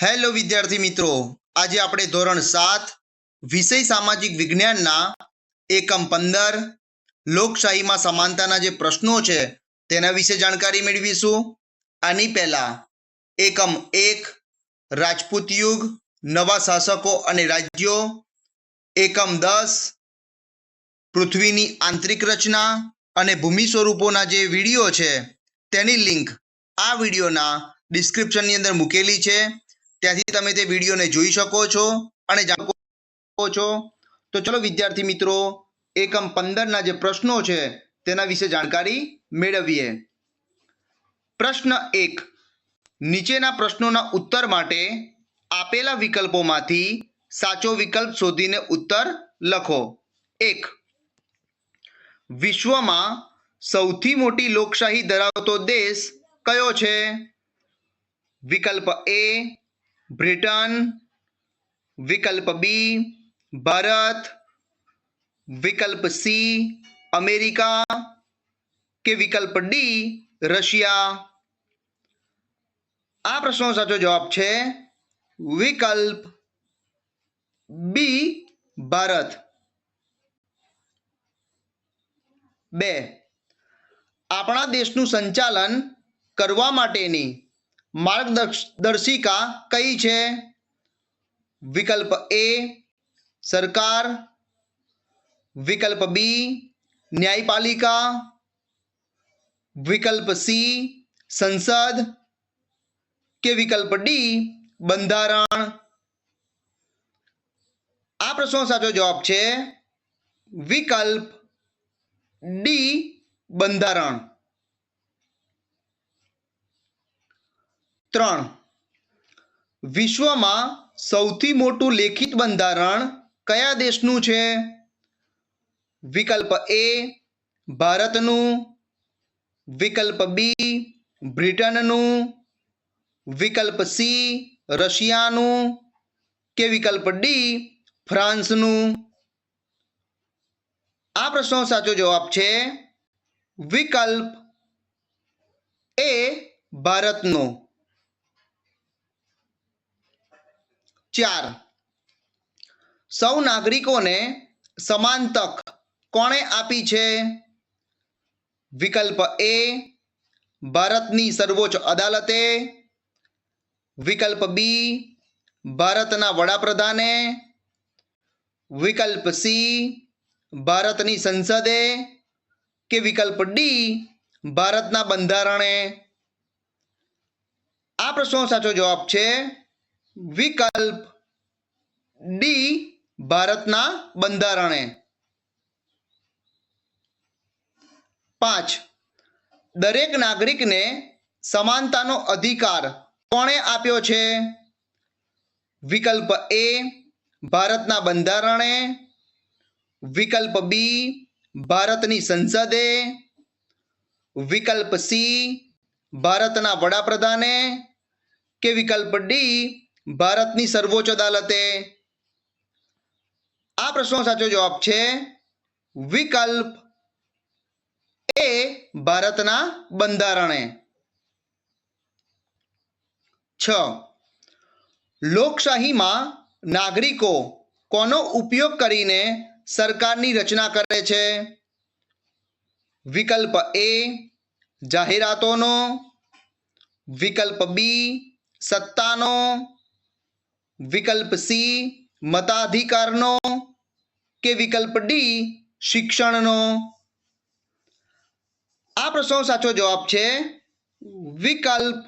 Hello વિદ્યાર્થી મિત્રો, આજે આપણે ધોરણ 7 વિષય સામાજિક વિજ્ઞાનના એકમ 15 લોકશાહીમાં સમાનતાના જે પ્રશ્નો છે તેના વિશે જાણકારી મેળવીશું. આની પહેલા એકમ 1 રાજપૂત યુગ, નવા શાસકો અને રાજ્યો, એકમ 10 પૃથ્વીની આંતરિક રચના અને ભૂમિ સ્વરૂપોના જે વિડીયો છે તેની લિંક આ વિડીયોના ડિસ્ક્રિપ્શનની અંદર મૂકેલી છે. ત્યાંથી તમે તે વિડીયોને જોઈ શકો છો અને જાણી શકો છો. તો ચલો વિદ્યાર્થી મિત્રો, એકમ 15ના જે પ્રશ્નો છે તેના વિશે જાણકારી મેળવીએ. પ્રશ્ન 1. નીચેના પ્રશ્નોના ઉત્તર માટે આપેલા વિકલ્પોમાંથી સાચો વિકલ્પ શોધીને ઉત્તર લખો. 1. વિશ્વમાં સૌથી મોટી લોકશાહી ધરાવતો દેશ કયો છે? વિકલ્પ એ બ્રિટન, વિકલ્પ બી ભારત, વિકલ્પ સી અમેરિકા કે વિકલ્પ ડી રશિયા. આ પ્રશ્નનો સાચો જવાબ છે વિકલ્પ બી ભારત. 2. આપણા દેશનું સંચાલન કરવા માટેની માર્ગદર્શિકા કઈ છે? વિકલ્પ એ સરકાર, વિકલ્પ બી ન્યાયપાલિકા, વિકલ્પ સી સંસદ કે વિકલ્પ ડી બંધારણ. આ પ્રશ્નનો સાચો જવાબ છે વિકલ્પ ડી બંધારણ. 3. વિશ્વમાં સૌથી મોટું લેખિત બંધારણ કયા દેશનું છે? વિકલ્પ એ ભારતનું, વિકલ્પ બી બ્રિટનનું, વિકલ્પ સી રશિયાનું કે વિકલ્પ ડી ફ્રાન્સનું. આ પ્રશ્નનો સાચો જવાબ છે વિકલ્પ એ ભારતનો. 4. સૌ નાગરિકોને સમાન તક કોણે આપી છે? વિકલ્પ એ ભારતની સર્વોચ્ચ અદાલતે, વિકલ્પ બી ભારતના વડાપ્રધાને, વિકલ્પ સી ભારતની સંસદે કે વિકલ્પ ડી ભારતના બંધારણે. આ પ્રશ્નનો સાચો જવાબ છે વિકલ્પ ડી ભારતના બંધારણે. 5. દરેક નાગરિકને સમાનતાનો અધિકાર કોણે આપ્યો છે? વિકલ્પ એ ભારતના બંધારણે, વિકલ્પ બી ભારતની સંસદે, વિકલ્પ સી ભારતના વડાપ્રધાને કે વિકલ્પ ડી ભારતની સર્વોચ્ચ અદાલતે. આ પ્રશ્નનો સાચો જવાબ છે વિકલ્પ એ ભારતના બંધારણે. 6. લોકશાહીમાં નાગરિકો કોનો ઉપયોગ કરીને સરકારની રચના કરે છે? વિકલ્પ એ જાહેરાતોનો, વિકલ્પ બી સત્તાનો, વિકલ્પ સી મતાધિકારનો કે વિકલ્પ ડી શિક્ષણનો. આ પ્રશ્નનો સાચો જવાબ છે વિકલ્પ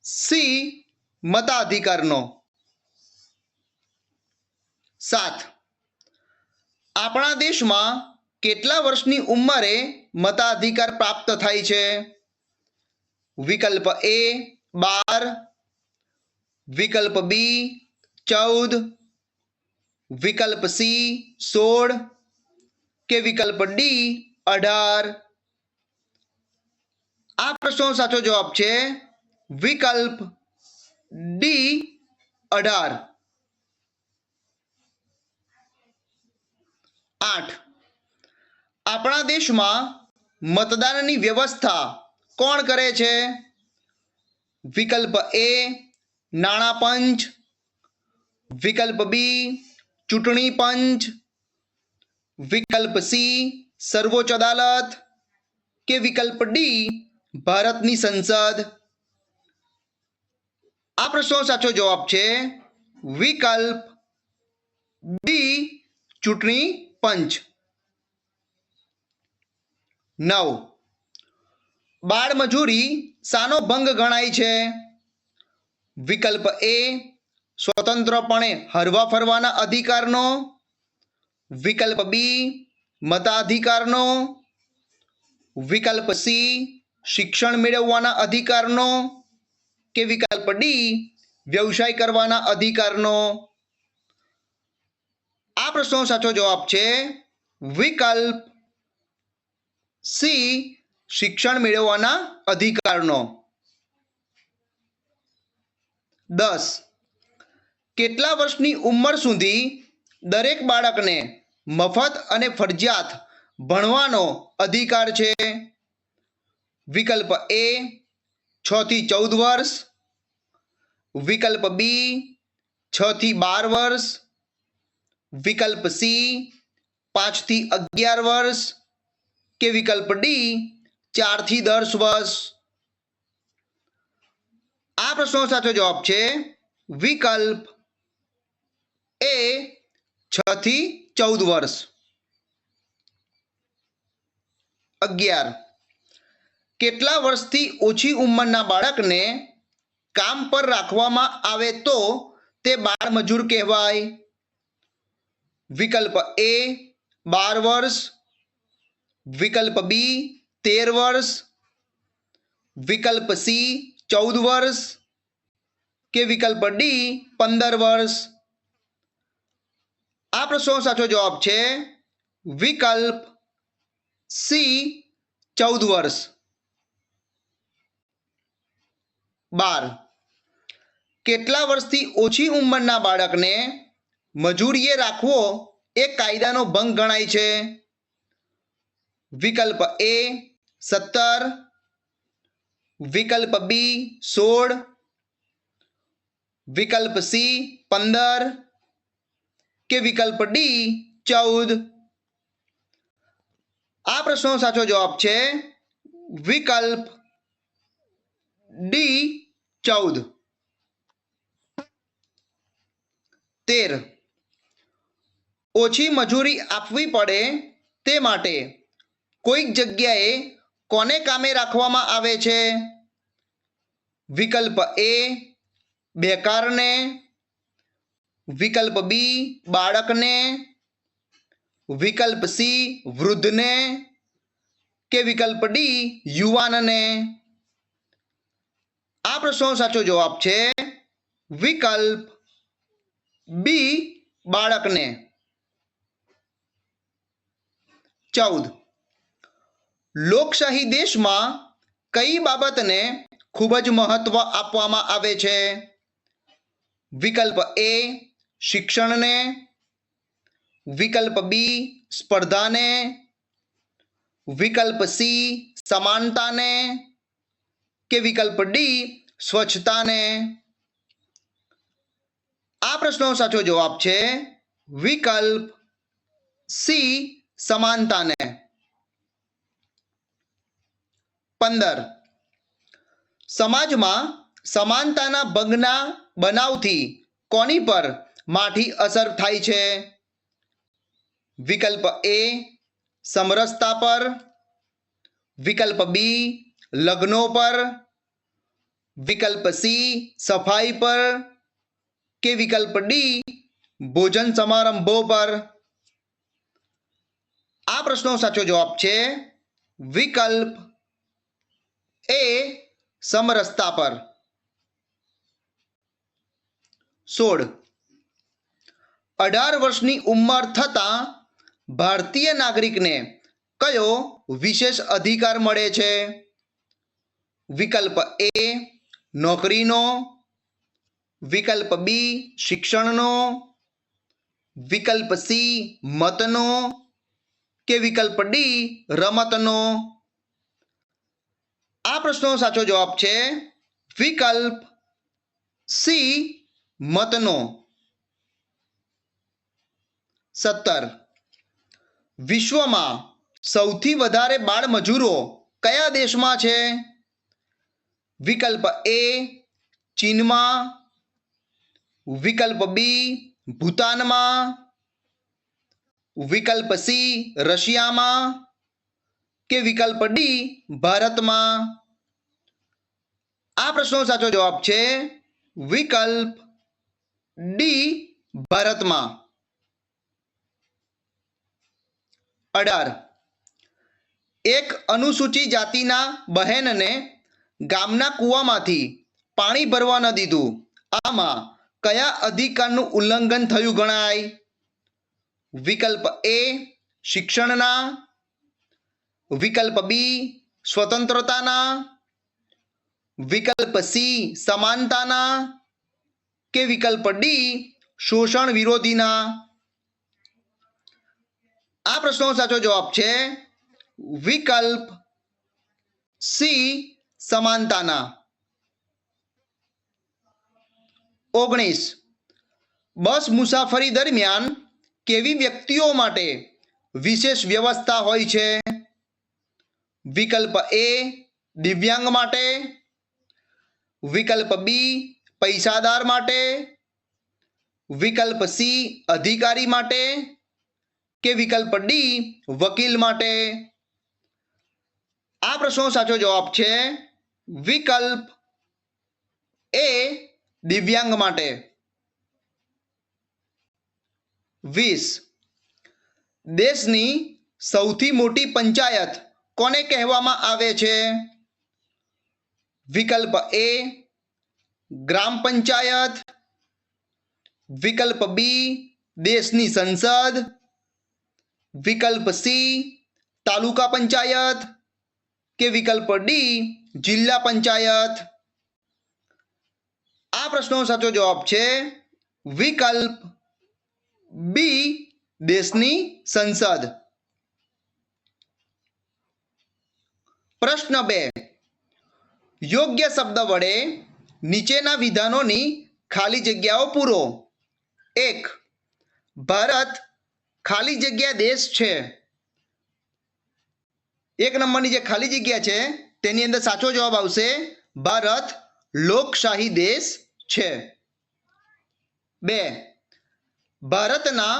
સી મતાધિકારનો. 7. આપણા દેશમાં કેટલા વર્ષની ઉંમરે મતાધિકાર પ્રાપ્ત થાય છે? વિકલ્પ એ 12, વિકલ્પ બી 14, વિકલ્પ સી 16 કે વિકલ્પ ડી 18. આ પ્રશ્નનો સાચો જવાબ છે વિકલ્પ ડી 18. 8. આપણા દેશમાં મતદાનની વ્યવસ્થા કોણ કરે છે? વિકલ્પ એ નાણાં પંચ, વિકલ્પ બી ચૂંટણી પંચ, વિકલ્પ સી સર્વોચ્ચ અદાલત કે વિકલ્પ ડી ભારતની સંસદ? આ પ્રશ્નનો સાચો જવાબ છે વિકલ્પ બી ચૂંટણી પંચ. 9. બાળ મજૂરી શાનો ભંગ ગણાય છે? વિકલ્પ એ સ્વતંત્રપણે હરવા ફરવાના અધિકારનો, વિકલ્પ બી મતાધિકારનો, વિકલ્પ સી શિક્ષણ મેળવવાના અધિકારનો કે વિકલ્પ ડી વ્યવસાય કરવાના અધિકારનો? આ પ્રશ્નનો સાચો જવાબ છે વિકલ્પ સી શિક્ષણ મેળવવાના અધિકારનો. 10. કેટલા વર્ષની ઉંમર સુધી દરેક બાળકને મફત અને ફરજિયાત ભણવાનો અધિકાર છે? વિકલ્પ એ 6 થી 14 વર્ષ, વિકલ્પ બી 6 થી 12 વર્ષ, વિકલ્પ સી 5 થી 11 વર્ષ કે વિકલ્પ ડી 4 થી 10 વર્ષ? આ પ્રશ્નનો સાચો જવાબ છે વિકલ્પ એ 6 થી 14 વર્ષ. 11. કેટલા વર્ષથી ઓછી ઉંમરના બાળકને કામ પર રાખવામાં આવે તો તે બાળ મજૂર કહેવાય? વિકલ્પ એ 12 વર્ષ, વિકલ્પ બી 13 વર્ષ, વિકલ્પ સી 14 વર્ષ કે વિકલ્પ ડી 15 વર્ષ? આ પ્રશ્નનો સાચો જવાબ છે વિકલ્પ સી 14 વર્ષ. 12. કેટલા વર્ષથી ઓછી ઉંમરના બાળકને મજૂરીએ રાખવો એ કાયદાનો ભંગ ગણાય છે? વિકલ્પ એ 17, વિકલ્પ બી 16, વિકલ્પ સી 15 કે વિકલ્પ ડી 14? આ પ્રશ્નનો સાચો જવાબ છે વિકલ્પ ડી 14. 13. ઓછી મજૂરી આપવી પડે તે માટે કોઈક જગ્યાએ કોને કામે રાખવામાં આવે છે? વિકલ્પ એ બેકારને, વિકલ્પ બી બાળકને, વિકલ્પ સી વૃદ્ધને કે વિકલ્પ ડી યુવાનને? આ પ્રશ્નનો સાચો જવાબ છે વિકલ્પ બી બાળકને. 14. લોકશાહી દેશમાં કઈ બાબતને ખૂબ જ મહત્વ આપવામાં આવે છે? વિકલ્પ એ શિક્ષણને, વિકલ્પ બી સ્પર્ધાને, વિકલ્પ સી સમાનતાને કે વિકલ્પ ડી સ્વચ્છતાને? આ પ્રશ્નનો સાચો જવાબ છે વિકલ્પ સી સમાનતાને. 15. સમાજમાં સમાનતાના ભંગના બનાવથી કોની પર માઠી અસર થાય છે? વિકલ્પ એ સમરસતા પર, વિકલ્પ બી લગ્નો પર, વિકલ્પ સી સફાઈ પર કે વિકલ્પ ડી ભોજન સમારંભો પર? આ પ્રશ્નનો સાચો જવાબ છે વિકલ્પ એ સમરસતા પર. 16. 18 વર્ષની ઉંમર થતાં ભારતીય નાગરિકને કયો વિશેષ અધિકાર મળે છે? વિકલ્પ એ નોકરીનો, વિકલ્પ બી શિક્ષણનો, વિકલ્પ સી મતનો કે વિકલ્પ ડી રમતનો? આ પ્રશ્નનો સાચો જવાબ છે વિકલ્પ સી મતનો. 17. વિશ્વમાં સૌથી વધારે બાળ મજૂરો કયા દેશમાં છે? વિકલ્પ એ ચીનમાં, વિકલ્પ બી ભૂતાનમાં, વિકલ્પ સી રશિયામાં કે વિકલ્પ ડી ભારતમાં. આ પ્રશ્નનો સાચો જવાબ છે વિકલ્પ ડી ભારતમાં. 18. એક અનુસૂચિત જાતિના બહેનને ગામના કૂવામાંથી પાણી ભરવા ન દીધું. આમાં કયા અધિકારનું ઉલ્લંઘન થયું ગણાય? વિકલ્પ એ શિક્ષણના, વિકલ્પ બી સ્વતંત્રતાના, વિકલ્પ સી સમાનતાના કે વિકલ્પ ડી શોષણ વિરોધીના. આ પ્રશ્નનો સાચો જવાબ છે વિકલ્પ સી સમાનતાના. 19. બસ મુસાફરી દરમિયાન કેવી વ્યક્તિઓ માટે વિશેષ વ્યવસ્થા હોય છે? વિકલ્પ એ દિવ્યાંગ માટે, વિકલ્પ બી પૈસાદાર માટે, વિકલ્પ સી અધિકારી માટે કે વિકલ્પ ડી વકીલ માટે. આ પ્રશ્નનો સાચો જવાબ છે વિકલ્પ એ દિવ્યાંગ માટે. 20. દેશની સૌથી મોટી પંચાયત કોને કહેવામાં આવે છે? વિકલ્પ એ ગ્રામ પંચાયત, વિકલ્પ બી દેશની સંસદ, વિકલ્પ સી તાલુકા પંચાયત કે વિકલ્પ ડી જિલ્લા પંચાયત. આ પ્રશ્નનો સાચો જવાબ છે વિકલ્પ બી દેશની સંસદ. પ્રશ્ન 2. યોગ્ય શબ્દ વડે નીચેના વિધાનોની ખાલી જગ્યાઓ પૂરો. 1. ભારત ખાલી જગ્યા દેશ છે. 1 નંબરની જે ખાલી જગ્યા છે તેની અંદર સાચો જવાબ આવશે ભારત લોકશાહી દેશ છે. 2. ભારતના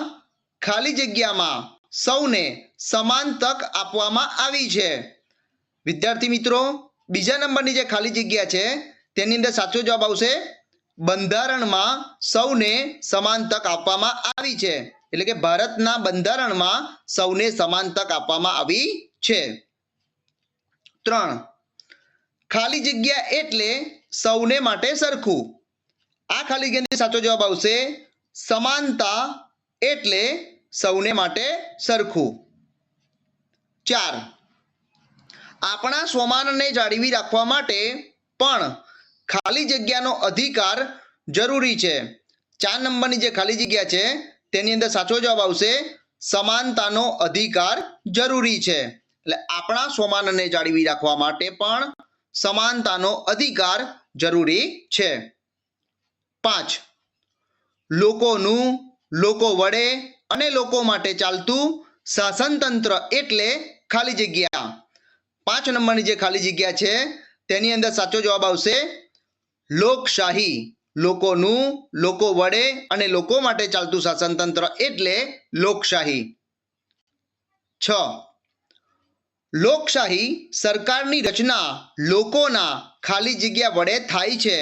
ખાલી જગ્યામાં સૌને સમાન તક આપવામાં આવી છે. વિદ્યાર્થી મિત્રો, બીજા નંબરની જે ખાલી જગ્યા છે તેની અંદર સાચો જવાબ આવશે બંધારણમાં સૌને સમાન તક આપવામાં આવી છે. એટલે કે ભારતના બંધારણમાં સૌને સમાન તક આપવામાં આવી છે. 3. ખાલી જગ્યા એટલે સૌને માટે સરખું. આ ખાલી જગ્યાનો સાચો જવાબ આવશે સમાનતા એટલે સૌને માટે સરખું. 4. આપણા સ્વમાનને જાળવી રાખવા માટે પણ ખાલી જગ્યાનો અધિકાર જરૂરી છે. 4 નંબરની જે ખાલી જગ્યા છે તેની અંદર સાચો જવાબ આવશે સમાનતાનો અધિકાર જરૂરી છે. એટલે આપણા સ્વમાનને જાળવી રાખવા માટે પણ સમાનતાનો અધિકાર જરૂરી છે. 5. લોકોનું, લોકો વડે અને લોકો માટે ચાલતું શાસનતંત્ર એટલે ખાલી જગ્યા. 5 નંબરની જે ખાલી જગ્યા છે તેની અંદર સાચો જવાબ આવશે લોકશાહી. લોકોનું, લોકો વડે અને લોકો માટે ચાલતું શાસનતંત્ર એટલે લોકશાહી. 6. લોકશાહી સરકારની રચના લોકોના ખાલી જગ્યા વડે થાય છે.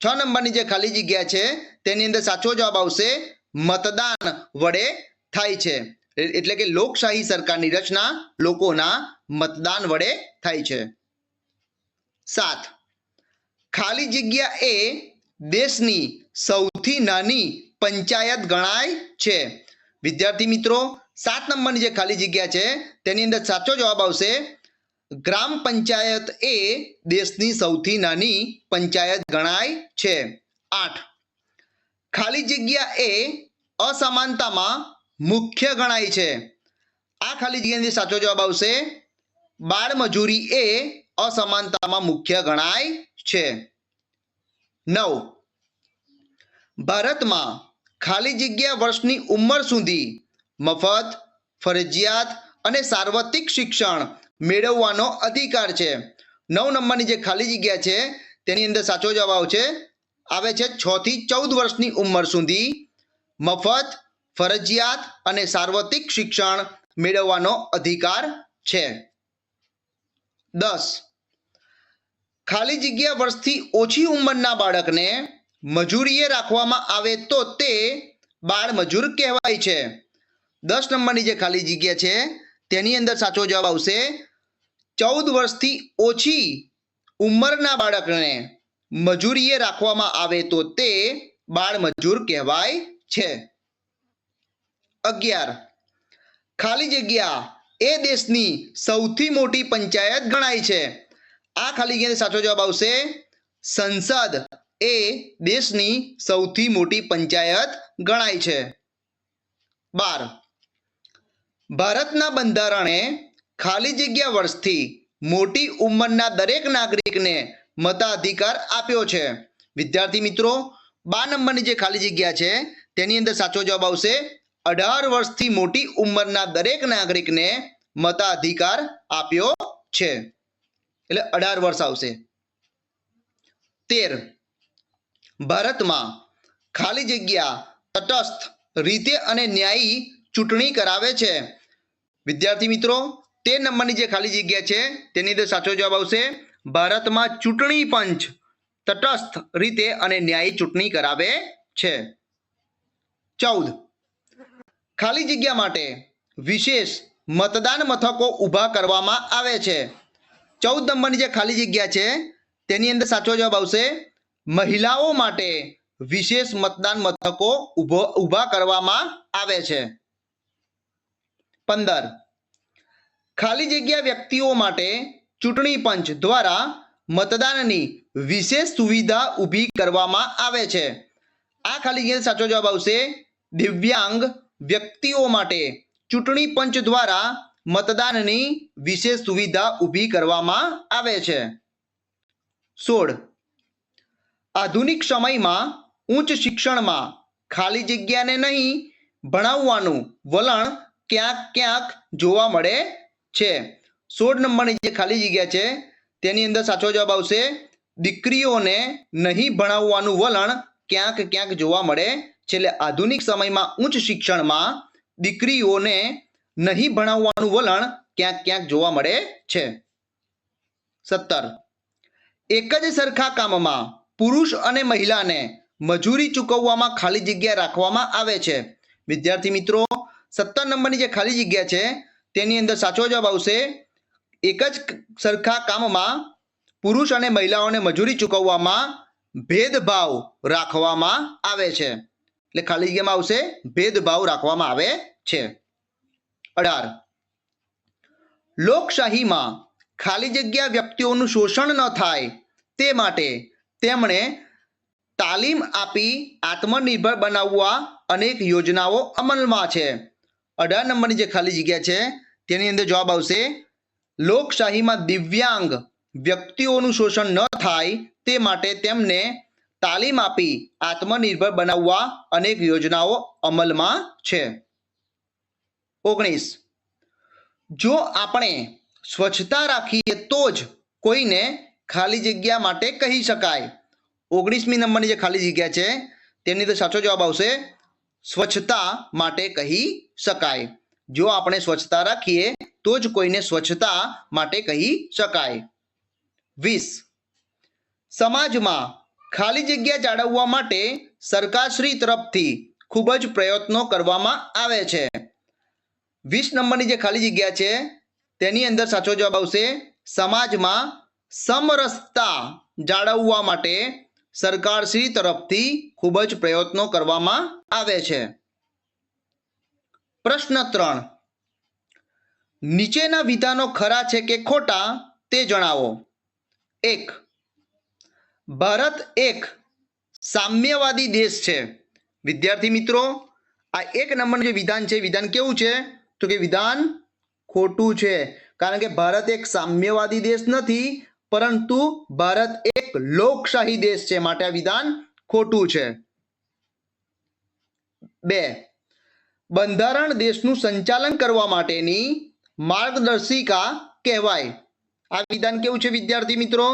6 નંબરની જે ખાલી જગ્યા છે તેની અંદર સાચો જવાબ આવશે મતદાન વડે થાય છે. એટલે કે લોકશાહી સરકારની રચના લોકોના મતદાન વડે થાય છે. 7. ખાલી જગ્યા એ દેશની સૌથી નાની પંચાયત ગણાય છે. વિદ્યાર્થી મિત્રો, 7 નંબરની જે ખાલી જગ્યા છે તેની અંદર સાચો જવાબ આવશે ગ્રામ પંચાયત એ દેશની સૌથી નાની પંચાયત ગણાય છે. 8. ખાલી જગ્યા એ અસમાનતામાં મુખ્ય ગણાય છે. આ ખાલી જગ્યાની સાચો જવાબ આવશે બાળમજૂરી એ અસમાનતામાં મુખ્ય ગણાય છે. 9. ભારતમાં ખાલી જગ્યા વર્ષની ઉંમર સુધી મફત, ફરજિયાત અને સાર્વત્રિક શિક્ષણ મેળવવાનો અધિકાર છે. 9 નંબરની જે ખાલી જગ્યા છે તેની અંદર સાચો જવાબ આવે છે 6 થી 14 વર્ષની ઉંમર સુધી મફત, ફરજિયાત અને સાર્વત્રિક શિક્ષણ મેળવવાનો અધિકાર છે. 10. ખાલી જગ્યા વર્ષથી ઓછી ઉંમરના બાળકને મજૂરીએ રાખવામાં આવે તો તે બાળ મજૂર કહેવાય છે. 10 નંબરની જે ખાલી જગ્યા છે તેની અંદર સાચો જવાબ આવશે 14 વર્ષથી ઓછી ઉંમરના બાળકને મજૂરીએ રાખવામાં આવે તો તે બાળ મજૂર કહેવાય છે. 11. ખાલી જગ્યા એ દેશની સૌથી મોટી પંચાયત ગણાય છે. આ ખાલી જગ્યાનો સાચો જવાબ આવશે સંસદ એ દેશની સૌથી મોટી પંચાયત ગણાય છે. 12. ભારતના બંધારણે ખાલી જગ્યા વર્ષથી મોટી ઉંમરના દરેક નાગરિકને મતાધિકાર આપ્યો છે. વિદ્યાર્થી મિત્રો, 12 નંબરની જે ખાલી જગ્યા છે તેની અંદર સાચો જવાબ આવશે 18 વર્ષથી મોટી ઉંમરના દરેક નાગરિકને મતાધિકાર આપ્યો છે. એટલે 18 વર્ષ આવશે. 13. ભારતમાં ખાલી જગ્યા તટસ્થ રીતે અને ન્યાયી ચૂંટણી કરાવે છે. વિદ્યાર્થી મિત્રો, 13 નંબરની જે ખાલી જગ્યા છે તેની અંદર સાચો જવાબ આવશે ભારતમાં ચૂંટણી પંચ તટસ્થ રીતે અને ન્યાયી ચૂંટણી કરાવે છે. 14. ખાલી જગ્યા માટે વિશેષ મતદાન મથકો ઊભા કરવામાં આવે છે. 14 નંબરની જે ખાલી જગ્યા છે તેની અંદર સાચો જવાબ આવશે મહિલાઓ માટે વિશેષ મતદાન મથકો ઊભા કરવામાં આવે છે. 15. ખાલી જગ્યા વ્યક્તિઓ માટે ચૂંટણી પંચ દ્વારા મતદાનની વિશેષ સુવિધા ઊભી કરવામાં આવે છે. આ ખાલી જગ્યાનો સાચો જવાબ આવશે દિવ્યાંગ વ્યક્તિઓ માટે ચૂંટણી પંચ દ્વારા મતદાનની વિશેષ સુવિધા ઊભી કરવામાં આવે છે. 16. આધુનિક સમયમાં ઉચ્ચ શિક્ષણમાં ખાલી જગ્યાને નહીં ભણાવવાનું વલણ ક્યાંક ક્યાંક જોવા મળે છે. 16 નંબરની જે ખાલી જગ્યા છે તેની અંદર સાચો જવાબ આવશે દીકરીઓને નહીં ભણાવવાનું વલણ ક્યાંક ક્યાંક જોવા મળે છે. એટલે આધુનિક સમયમાં ઉચ્ચ શિક્ષણમાં દીકરીઓને નહીં ભણાવવાનું વલણ ક્યાંક ક્યાંક જોવા મળે છે. 17. એક જ સરખા કામમાં પુરુષ અને મહિલાને મજૂરી ચૂકવવામાં ખાલી જગ્યા રાખવામાં આવે છે. વિદ્યાર્થી મિત્રો, 17 નંબરની જે ખાલી જગ્યા છે તેની અંદર સાચો જવાબ આવશે એક જ સરખા કામમાં પુરુષ અને મહિલાઓને મજૂરી ચૂકવવામાં ભેદભાવ રાખવામાં આવે છે. એટલે ખાલી જગ્યામાં આવશે ભેદભાવ રાખવામાં આવે છે. 18. લોકશાહીમાં ખાલી જગ્યા વ્યક્તિઓનું શોષણ ન થાય તે માટે તેમણે તાલીમ આપી આત્મનિર્ભર બનાવવા અનેક યોજનાઓ અમલમાં છે. 18 નંબરની જે ખાલી જગ્યા છે તેની અંદર જવાબ આવશે લોકશાહીમાં દિવ્યાંગ વ્યક્તિઓનું શોષણ ન થાય તે માટે તેમને તાલીમ આપી આત્મનિર્ભર બનાવવા અનેક યોજનાઓ અમલમાં છે. 19. જો આપણે સ્વચ્છતા રાખીએ તો જ કોઈને ખાલી જગ્યા માટે કહી શકાય. 19મી નંબરની જે ખાલી જગ્યા છે તેની અંદર સાચો જવાબ આવશે સ્વચ્છતા માટે કહી શકાય. જો આપણે સ્વચ્છતા રાખીએ તો જ કોઈને સ્વચ્છતા માટે કહી શકાય. 20. સમાજમાં ખાલી જગ્યા જાળવવા માટે સરકારશ્રી તરફથી ખૂબ જ પ્રયત્નો કરવામાં આવે છે. 20 નંબરની જે ખાલી જગ્યા છે તેની અંદર સાચો જવાબ આવશે સમાજમાં સમરસતા જાળવવા માટે સરકારશ્રી તરફથી ખૂબ જ પ્રયત્નો કરવામાં આવે છે. પ્રશ્ન 3. નીચેના વિધાનો ખરા છે કે ખોટા તે જણાવો. 1. ભારત એક સામ્યવાદી દેશ છે. વિદ્યાર્થી મિત્રો, આ 1 નંબરનું જે વિધાન છે વિધાન કેવું છે તો કે વિધાન ખોટું છે. કારણ કે ભારત એક સામ્યવાદી દેશ નથી, પરંતુ ભારત એક લોકશાહી દેશ છે, માટે આ વિધાન ખોટું છે. 2. બંધારણ દેશનું સંચાલન કરવા માટેની માર્ગદર્શિકા કહેવાય. આ વિધાન કેવું છે વિદ્યાર્થી મિત્રો?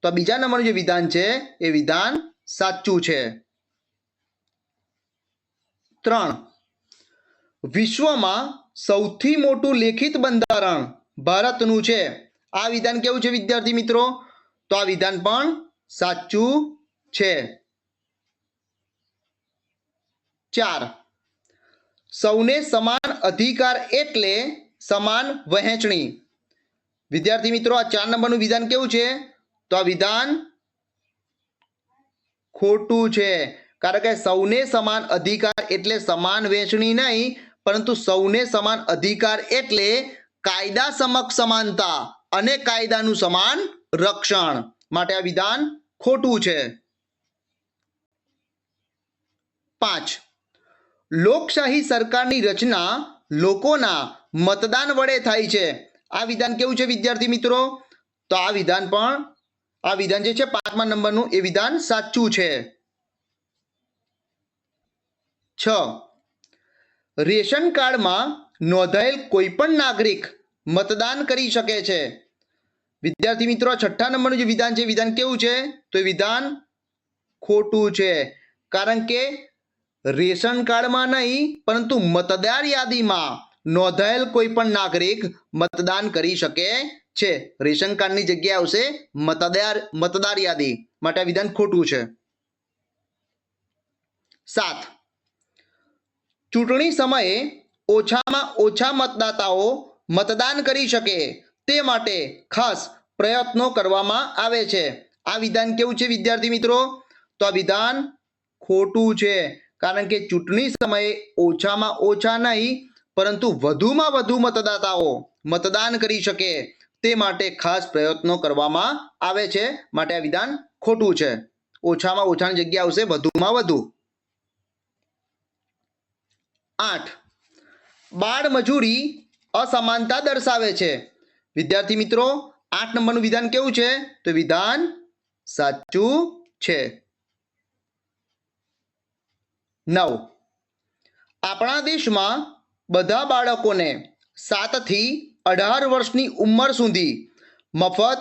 તો બીજા નંબરનું જે વિધાન છે એ વિધાન સાચું છે. 3. વિશ્વમાં સૌથી મોટું લેખિત બંધારણ ભારતનું છે. આ વિધાન કેવું છે વિદ્યાર્થી મિત્રો? તો આ વિધાન પણ સાચું છે. 4. સૌને સમાન અધિકાર એટલે સમાન વહેંચણી. વિદ્યાર્થી મિત્રો આ 4 નંબરનું વિધાન કેવું છે? તો આ વિધાન ખોટું છે. કારણ કે સૌને સમાન અધિકાર એટલે સમાન વહેંચણી નહીં, પરંતુ સૌને સમાન અધિકાર એટલે કાયદા સમક્ષ સમાનતા અને કાયદાનું સમાન રક્ષણ. માટે આ વિધાન ખોટું છે. 5. લોકશાહી સરકારની રચના લોકોના મતદાન વડે થાય છે. આ વિધાન કેવું છે વિદ્યાર્થી મિત્રો? તો આ વિધાન જે છે 5મા નંબરનું એ વિધાન સાચું છે. 6. રેશન કાર્ડમાં નોંધાયેલ કોઈ પણ નાગરિક મતદાન કરી શકે છે. વિદ્યાર્થી મિત્રો 6ઠ્ઠા નંબરનું જે વિધાન છે વિધાન કેવું છે? તો એ વિધાન ખોટું છે. કારણ કે રેશન કાર્ડમાં નહીં પરંતુ મતદાર યાદીમાં નોંધાયેલ કોઈ પણ નાગરિક મતદાન કરી શકે છે. રેશન કાર્ડની જગ્યાએ આવશે મતદાર યાદી. માટે આ વિધાન ખોટું છે. 7. ચૂંટણી સમયે ઓછામાં ઓછા મતદાતાઓ મતદાન કરી શકે તે માટે ખાસ પ્રયત્નો કરવામાં આવે છે. આ વિધાન કેવું છે વિદ્યાર્થી મિત્રો? તો આ વિધાન ખોટું છે. કારણ કે ચૂંટણી સમયે ઓછામાં ઓછા નહીં પરંતુ વધુમાં વધુ મતદાતાઓ મતદાન કરી શકે તે માટે ખાસ પ્રયત્નો કરવામાં આવે છે. માટે આ વિધાન ખોટું છે. ઓછામાં ઓછાની જગ્યા આવશે વધુમાં વધુ. 8. બાળ મજૂરી અસમાનતા દર્શાવે છે. વિદ્યાર્થી મિત્રો 8 નંબરનું વિધાન કેવું છે? તો વિધાન સાચું છે. 9. આપણા દેશમાં બધા બાળકોને 7 થી 18 વર્ષની ઉંમર સુધી મફત,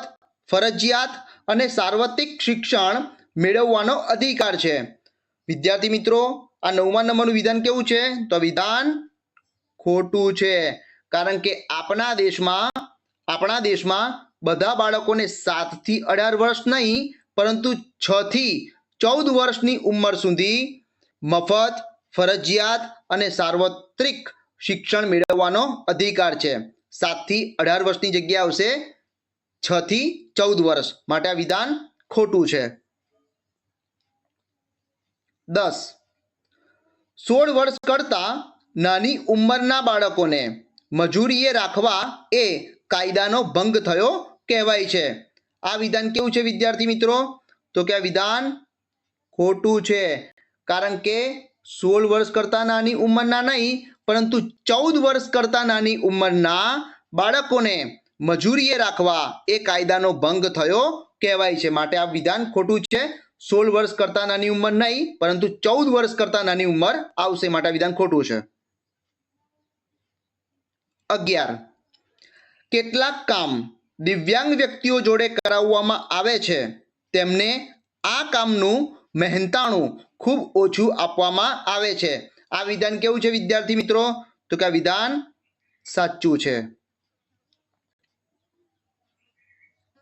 ફરજિયાત અને સાર્વત્રિક શિક્ષણ મેળવવાનો અધિકાર છે. વિદ્યાર્થી મિત્રો આ 9મા નંબરનું વિધાન કેવું છે? તો વિધાન ખોટું છે. કારણ કે આપણા દેશમાં બધા બાળકોને 7 થી 18 વર્ષ નહીં પરંતુ 6 થી 14 વર્ષની ઉંમર સુધી મફત, ફરજિયાત અને સાર્વત્રિક શિક્ષણ મેળવવાનો અધિકાર છે. 7 થી 18 વર્ષની જગ્યા આવશે 6 થી 14 વર્ષ. માટે આ વિધાન ખોટું છે. 10. 16 વર્ષ કરતા નાની ઉંમરના બાળકોને મજૂરીએ રાખવા એ કાયદાનો ભંગ થયો કહેવાય છે. આ વિધાન કેવું છે વિદ્યાર્થી મિત્રો? તો કે આ વિધાન ખોટું છે. કારણ કે 16 વર્ષ કરતા નાની ઉંમરના નહીં પરંતુ 14 વર્ષ કરતા નાની ઉંમરના બાળકોને મજૂરીએ રાખવા એ કાયદાનો ભંગ થયો કહેવાય છે. માટે આ વિધાન ખોટું છે. 16 વર્ષ કરતા નાની ઉંમર નહીં પરંતુ 14 વર્ષ કરતા નાની ઉંમર આવશે. માટે આ વિધાન ખોટું છે. 11. કેટલાક કામ દિવ્યાંગ વ્યક્તિઓ જોડે કરાવવામાં આવે છે તેમને આ કામનું મહેનતાણું ખૂબ ઓછું આપવામાં આવે છે. આ વિધાન કેવું છે વિદ્યાર્થી મિત્રો? તો કે આ વિધાન સાચું છે.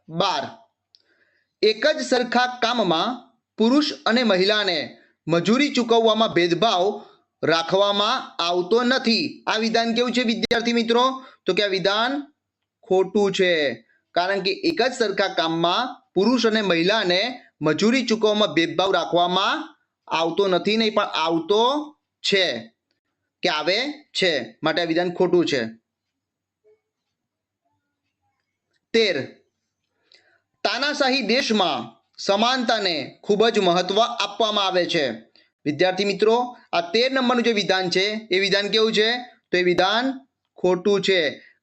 12. એક જ સરખા કામમાં પુરુષ અને મહિલાને મજૂરી ચૂકવવામાં ભેદભાવ રાખવામાં આવતો નથી. આ વિધાન કેવું છે વિદ્યાર્થી મિત્રો? તો કે આ વિધાન ખોટું છે. કારણ કે એક જ સરખા કામમાં પુરુષ અને મહિલાને મજૂરી ચૂકવવામાં ભેદભાવ રાખવામાં આવતો નથી, નહીં પણ આવતો છે કે આવે છે. માટે આ વિધાન ખોટું છે. 13. તાનાશાહી દેશમાં સમાનતાને ખૂબ જ મહત્વ આપવામાં આવે છે. વિદ્યાર્થી મિત્રો આ 13 નંબરનું જે વિધાન છે એ વિધાન કેવું છે? તો એ વિધાન ખોટું છે.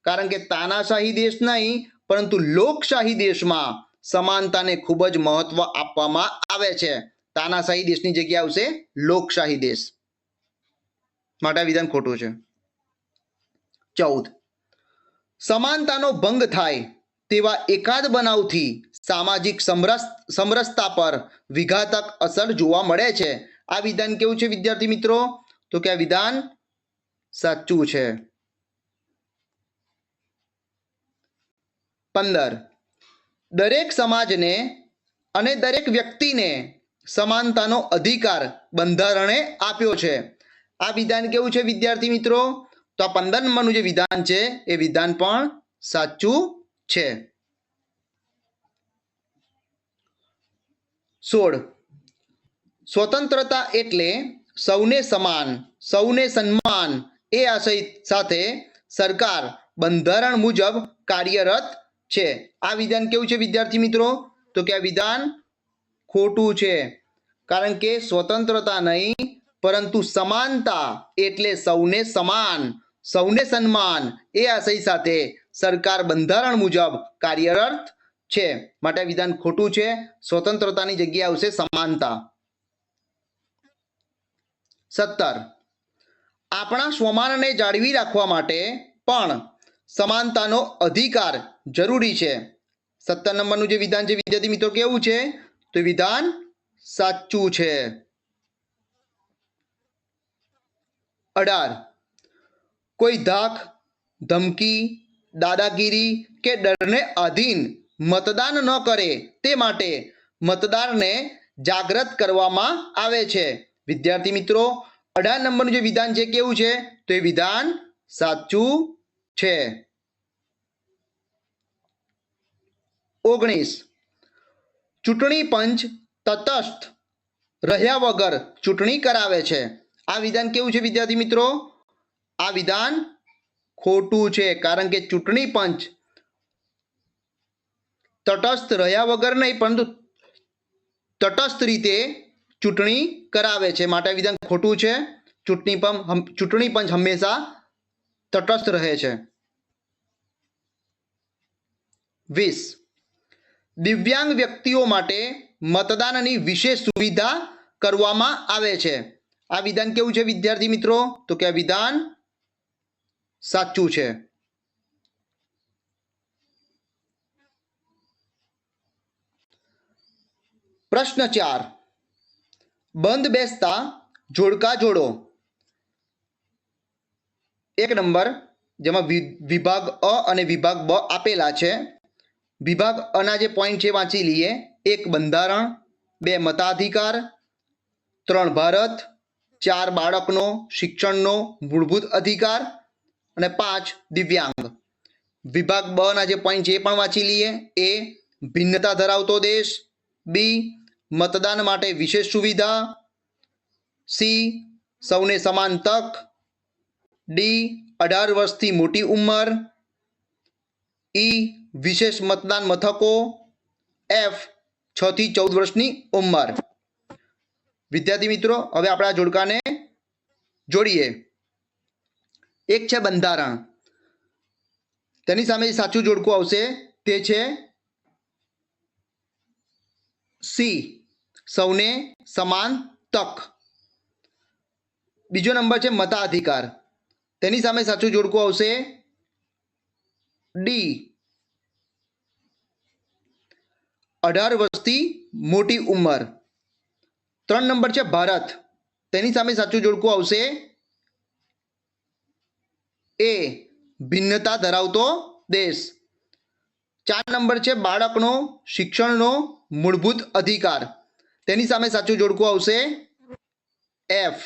કારણ કે તાનાશાહી દેશ નહીં પરંતુ લોકશાહી દેશમાં સમાનતાને ખૂબ જ મહત્વ આપવામાં આવે છે. તાનાશાહી દેશની જગ્યા આવશે લોકશાહી દેશ. માટે આ વિધાન ખોટું છે. 14. સમાનતાનો ભંગ થાય તેવા એકાદ બનાવથી સામાજિક સમરસતા પર વિઘાતક અસર જોવા મળે છે. આ વિધાન કેવું છે વિદ્યાર્થી મિત્રો? તો કે આ વિધાન સાચું છે. 15. દરેક સમાજને અને દરેક વ્યક્તિને સમાનતાનો અધિકાર બંધારણે આપ્યો છે. આ વિધાન કેવું છે વિદ્યાર્થી મિત્રો? તો આ 15 નંબરનું જે વિધાન છે એ વિધાન પણ સાચું છે. 16. સ્વતંત્રતા એટલે સૌને સમાન, સૌને સન્માન એ આશય સાથે સરકાર બંધારણ મુજબ કાર્યરત છે. આ વિધાન કેવું છે વિદ્યાર્થી મિત્રો? તો કે આ વિધાન ખોટું છે. કારણ કે સ્વતંત્રતા નહીં પરંતુ સમાનતા એટલે સૌને સમાન, સૌને સન્માન એ આશય સાથે સરકાર બંધારણ મુજબ કાર્યરત છે. માટે આ વિધાન ખોટું છે. સ્વતંત્રતાની જગ્યાએ આવશે સમાનતા. 17. આપણા સ્વમાનને જાળવી રાખવા માટે પણ સમાનતાનો અધિકાર જરૂરી છે. 17 નંબરનું જે વિધાન છે વિદ્યાર્થી મિત્રો કેવું છે? તો વિધાન સાચું છે. 18. કોઈ ધાક, ધમકી, દાદાગીરી કે ડરને આધીન મતદાન ન કરે તે માટે મતદારને જાગૃત કરવામાં આવે છે. વિદ્યાર્થી મિત્રો 18 નંબરનું જે વિધાન છે કેવું છે? તો એ વિધાન સાચું છે. 19. ચૂંટણી પંચ તટસ્થ રહ્યા વગર ચૂંટણી કરાવે છે. આ વિધાન કેવું છે વિદ્યાર્થી મિત્રો? આ વિધાન ખોટું છે. કારણ કે ચૂંટણી પંચ તટસ્થ રહ્યા વગર નહીં પરંતુ તટસ્થ રીતે ચૂંટણી કરાવે છે. માટે વિધાન ખોટું છે. ચૂંટણી પંચ હંમેશા તટસ્થ રહે છે. 20. દિવ્યાંગ વ્યક્તિઓ માટે મતદાનની વિશેષ સુવિધા કરવામાં આવે છે. આ વિધાન કેવું છે વિદ્યાર્થી મિત્રો? તો કે આ વિધાન સાચું છે. પ્રશ્ન 4. બંધ બેસતા જોડકા જોડો. 1 નંબર જેમાં વિભાગ અ અને વિભાગ બ આપેલા છે. વિભાગ અના જે પોઈન્ટ છે વાંચી લઈએ. 1 બંધારણ, 2 મતાધિકાર, 3 ભારત, 4 બાળકનો શિક્ષણનો મૂળભૂત અધિકાર અને 5 દિવ્યાંગ. વિભાગ બ ના જે પોઈન્ટ છે એ પણ વાંચી લઈએ. એ ભિન્નતા ધરાવતો દેશ, બી મતદાન માટે વિશેષ સુવિધા, સી સૌને સમાન તક, ડી 18 વર્ષથી મોટી ઉંમર, ઈ વિશેષ મતદાન મથકો, એફ 6 થી 14 વર્ષની ઉંમર. વિદ્યાર્થી મિત્રો હવે આપણે આ જોડકાને જોડીએ. 1 છે બંધારણ. તેની સામે સાચું જોડકું આવશે તે છે સી સૌને સમાન તક. બીજો નંબર છે મતાધિકાર. તેની સામે સાચું જોડકું આવશે ડી 18 વર્ષથી મોટી ઉંમર. 3 નંબર છે ભારત. તેની સામે સાચું જોડકું આવશે એ ભિન્નતા ધરાવતો દેશ. 4 નંબર છે બાળકનો શિક્ષણનો મૂળભૂત અધિકાર. તેની સામે સાચું જોડકું આવશે એફ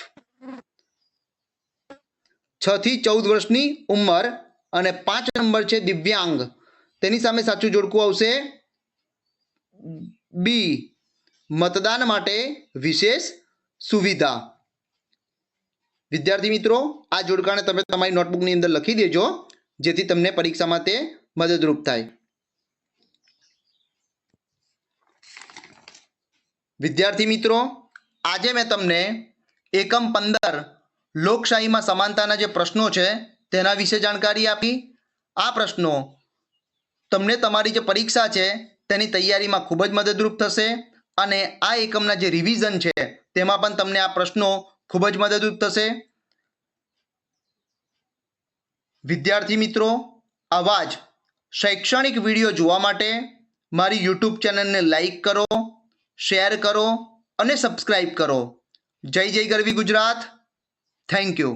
6 થી 14 વર્ષની ઉંમર. અને 5 નંબર છે દિવ્યાંગ. તેની સામે સાચું જોડકું આવશે બી મતદાન માટે વિશેષ સુવિધા. વિદ્યાર્થી મિત્રો આ જોડકાને તમે તમારી નોટબુકની અંદર લખી દેજો જેથી તમને પરીક્ષામાં તે મદદરૂપ થાય. વિદ્યાર્થી મિત્રો આજે મેં તમને એકમ 15 લોકશાહીમાં સમાનતાના જે પ્રશ્નો છે તેના વિશે જાણકારી આપી. આ પ્રશ્નો તમને તમારી જે પરીક્ષા છે તેની તૈયારીમાં ખૂબ જ મદદરૂપ થશે અને આ એકમના જે રિવિઝન છે તેમાં પણ તમને આ પ્રશ્નો ખૂબ જ મદદરૂપ થશે. વિદ્યાર્થી મિત્રો, આવા જ શૈક્ષણિક વિડીયો જોવા માટે મારી યુટ્યુબ ચેનલને લાઈક કરો, શેર કરો અને સબસ્ક્રાઈબ કરો. જય જય ગરવી ગુજરાત. Thank you.